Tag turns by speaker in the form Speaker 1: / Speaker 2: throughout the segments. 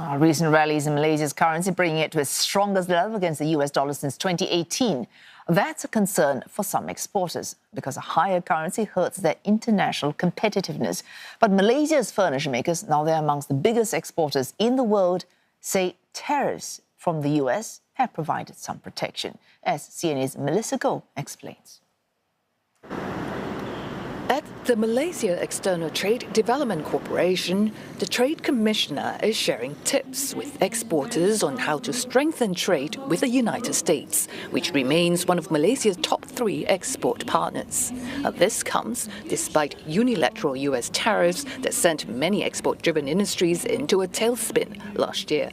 Speaker 1: Recent rallies in Malaysia's currency bringing it to its strongest level against the US dollar since 2018. That's a concern for some exporters because a higher currency hurts their international competitiveness. But Malaysia's furniture makers, now they're amongst the biggest exporters in the world, say tariffs from the US have provided some protection, as CNA's Melissa Goh explains.
Speaker 2: At the Malaysia External Trade Development Corporation, the Trade Commissioner is sharing tips with exporters on how to strengthen trade with the United States, which remains one of Malaysia's top 3 export partners. This comes despite unilateral US tariffs that sent many export-driven industries into a tailspin last year.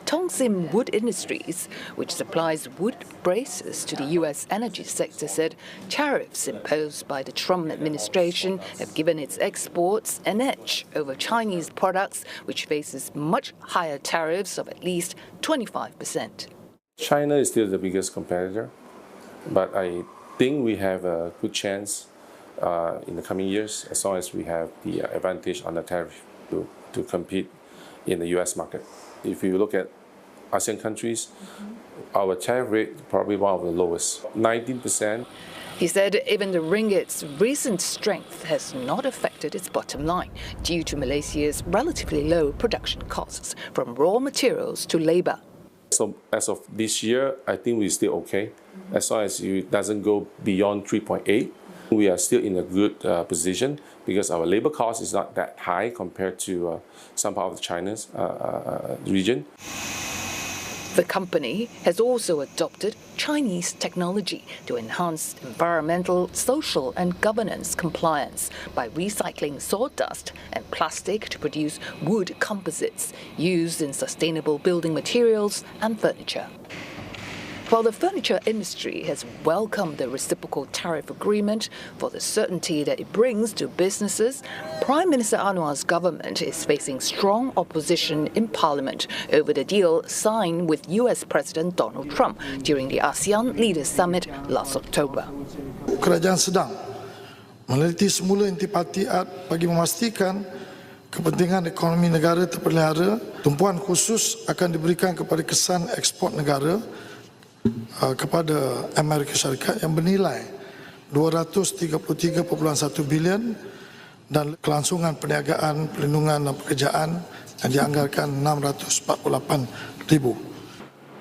Speaker 2: Tongsim Wood Industries, which supplies wood braces to the U.S. energy sector, said tariffs imposed by the Trump administration have given its exports an edge over Chinese products, which faces much higher tariffs of at least 25%.
Speaker 3: China is still the biggest competitor, but I think we have a good chance in the coming years, as long as we have the advantage on the tariff to compete in the U.S. market. If you look at ASEAN countries, our tariff rate probably one of the lowest, 19%.
Speaker 2: He said even the ringgit's recent strength has not affected its bottom line due to Malaysia's relatively low production costs, from raw materials to labour.
Speaker 3: So as of this year, I think we're still okay, as long as it doesn't go beyond 3.8. We are still in a good position because our labour cost is not that high compared to some part of China's region.
Speaker 2: The company has also adopted Chinese technology to enhance environmental, social and governance compliance by recycling sawdust and plastic to produce wood composites used in sustainable building materials and furniture. While the furniture industry has welcomed the reciprocal tariff agreement for the certainty that it brings to businesses, Prime Minister Anwar's government is facing strong opposition in Parliament over the deal signed with US President Donald Trump during the ASEAN Leaders Summit last October.
Speaker 4: Kerajaan sedang meneliti semula intipati bagi memastikan kepentingan ekonomi negara terpelihara. Tumpuan khusus akan diberikan kepada kesan ekspor negara kepada Amerika Syarikat yang bernilai 233.1 bilion dan kelangsungan perniagaan, perlindungan dan pekerjaan yang dianggarkan 648,000.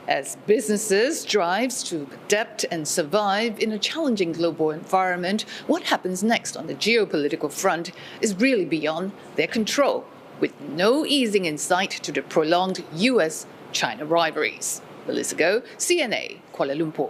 Speaker 2: As businesses strive to adapt and survive in a challenging global environment, what happens next on the geopolitical front is really beyond their control, with no easing in sight to the prolonged US-China rivalries. Melissa Goh, CNA, Kuala Lumpur.